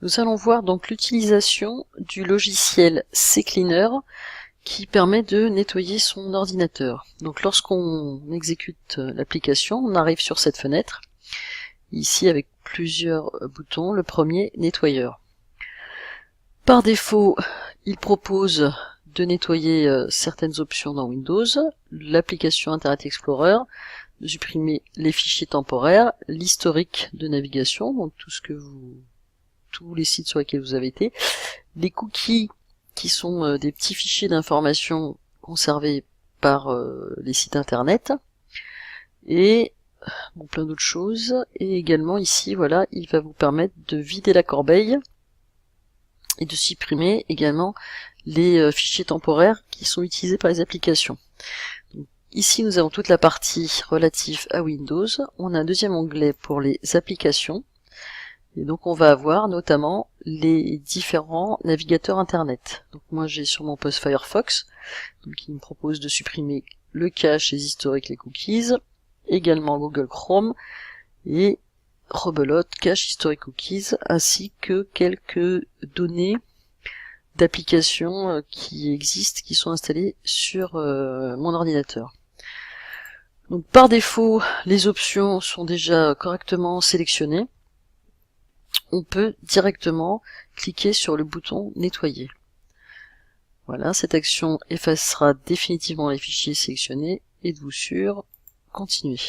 Nous allons voir donc l'utilisation du logiciel CCleaner qui permet de nettoyer son ordinateur. Donc lorsqu'on exécute l'application, on arrive sur cette fenêtre, ici avec plusieurs boutons. Le premier, nettoyeur. Par défaut, il propose de nettoyer certaines options dans Windows, l'application Internet Explorer, de supprimer les fichiers temporaires, l'historique de navigation, donc tous les sites sur lesquels vous avez été, les cookies qui sont des petits fichiers d'information conservés par les sites internet, et bon, plein d'autres choses. Et également ici, voilà, il va vous permettre de vider la corbeille et de supprimer également les fichiers temporaires qui sont utilisés par les applications. Donc, ici nous avons toute la partie relative à Windows. On a un deuxième onglet pour les applications. Et donc on va avoir notamment les différents navigateurs internet. Donc moi j'ai sur mon poste Firefox, donc il me propose de supprimer le cache, les historiques, les cookies, également Google Chrome et rebelote, cache, historique, cookies, ainsi que quelques données d'applications qui existent, qui sont installées sur mon ordinateur. Donc par défaut, les options sont déjà correctement sélectionnées. On peut directement cliquer sur le bouton nettoyer. Voilà, cette action effacera définitivement les fichiers sélectionnés. Êtes-vous sûr? Continuez.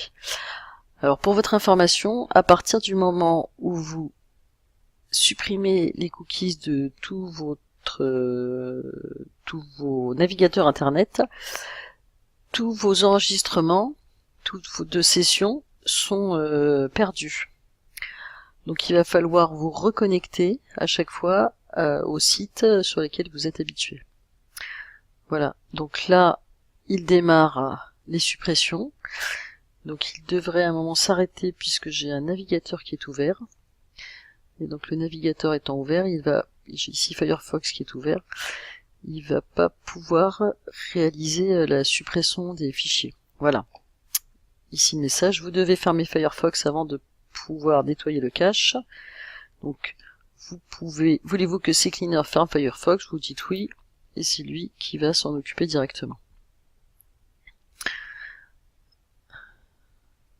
Alors pour votre information, à partir du moment où vous supprimez les cookies de tous vos navigateurs internet, tous vos enregistrements, toutes vos deux sessions sont perdus. Donc il va falloir vous reconnecter à chaque fois au site sur lesquels vous êtes habitué. Voilà, donc là, il démarre les suppressions. Donc il devrait à un moment s'arrêter puisque j'ai un navigateur qui est ouvert. Et donc le navigateur étant ouvert, j'ai ici Firefox qui est ouvert, il va pas pouvoir réaliser la suppression des fichiers. Voilà. Ici le message, vous devez fermer Firefox avant de pouvoir nettoyer le cache. Donc voulez-vous que CCleaner ferme Firefox? Vous dites oui, et c'est lui qui va s'en occuper directement.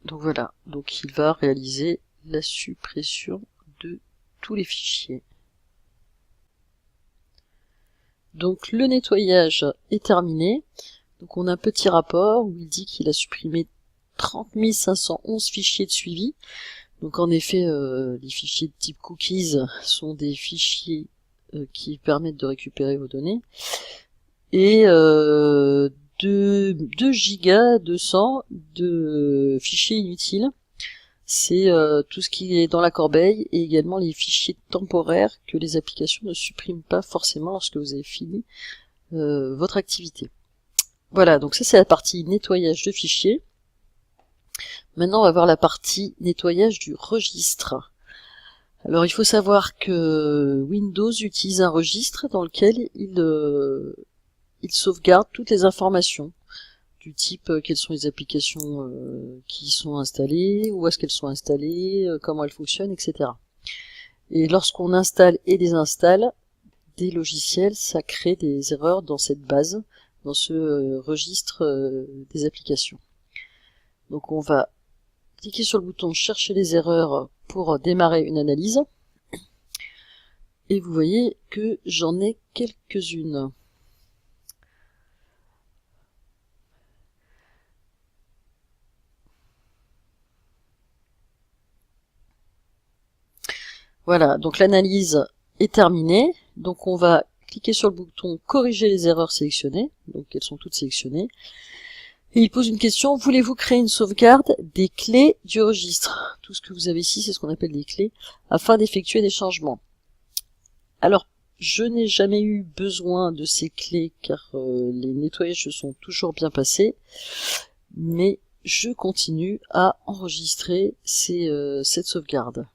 Donc voilà, donc il va réaliser la suppression de tous les fichiers. Donc le nettoyage est terminé. Donc on a un petit rapport où il dit qu'il a supprimé 30 511 fichiers de suivi. Donc en effet, les fichiers de type cookies sont des fichiers qui permettent de récupérer vos données. Et 2 gigas 200 de fichiers inutiles. C'est tout ce qui est dans la corbeille et également les fichiers temporaires que les applications ne suppriment pas forcément lorsque vous avez fini votre activité. Voilà, donc ça c'est la partie nettoyage de fichiers. Maintenant on va voir la partie nettoyage du registre. Alors il faut savoir que Windows utilise un registre dans lequel il sauvegarde toutes les informations du type quelles sont les applications qui sont installées, où est-ce qu'elles sont installées, comment elles fonctionnent, etc. Et lorsqu'on installe et désinstalle des logiciels, ça crée des erreurs dans cette base, dans ce registre des applications. Donc on va cliquer sur le bouton chercher les erreurs pour démarrer une analyse. Et vous voyez que j'en ai quelques-unes. Voilà, donc l'analyse est terminée. Donc on va cliquer sur le bouton corriger les erreurs sélectionnées. Donc elles sont toutes sélectionnées. Et il pose une question, voulez-vous créer une sauvegarde des clés du registre? Tout ce que vous avez ici, c'est ce qu'on appelle des clés, afin d'effectuer des changements. Alors, je n'ai jamais eu besoin de ces clés, car les nettoyages se sont toujours bien passés, mais je continue à enregistrer cette sauvegarde.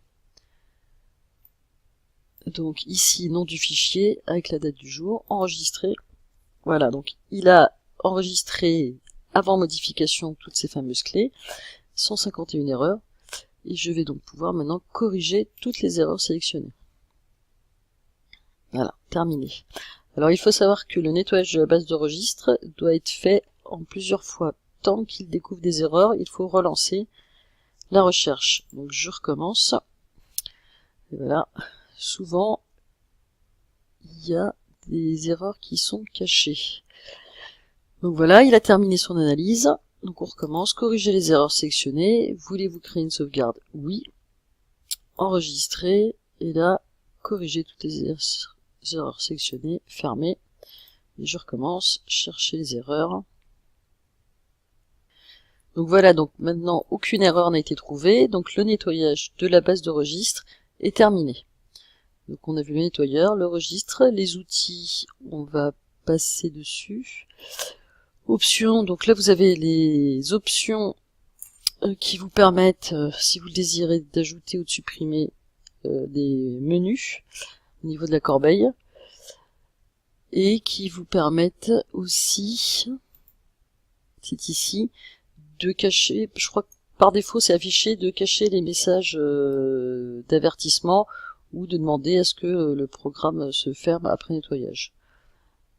Donc ici, nom du fichier, avec la date du jour, enregistré. Voilà, donc il a enregistré avant modification toutes ces fameuses clés, 151 erreurs, et je vais donc pouvoir maintenant corriger toutes les erreurs sélectionnées. Voilà, terminé. Alors il faut savoir que le nettoyage de la base de registre doit être fait en plusieurs fois. Tant qu'il découvre des erreurs, il faut relancer la recherche. Donc je recommence. Et voilà, souvent il y a des erreurs qui sont cachées. Donc voilà, il a terminé son analyse. Donc on recommence, corriger les erreurs sélectionnées. Voulez-vous créer une sauvegarde? Oui. Enregistrer, et là, corriger toutes les erreurs sélectionnées, fermer. Et je recommence, chercher les erreurs. Donc voilà, donc maintenant aucune erreur n'a été trouvée, donc le nettoyage de la base de registre est terminé. Donc on a vu le nettoyeur, le registre, les outils, on va passer dessus. Options, donc là vous avez les options qui vous permettent, si vous le désirez, d'ajouter ou de supprimer des menus au niveau de la corbeille, et qui vous permettent aussi, c'est ici, de cacher, je crois que par défaut c'est affiché, de cacher les messages d'avertissement ou de demander à ce que le programme se ferme après nettoyage.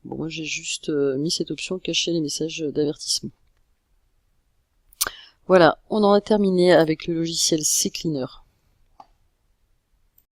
Bon, moi j'ai juste mis cette option cacher les messages d'avertissement. Voilà, on en a terminé avec le logiciel CCleaner.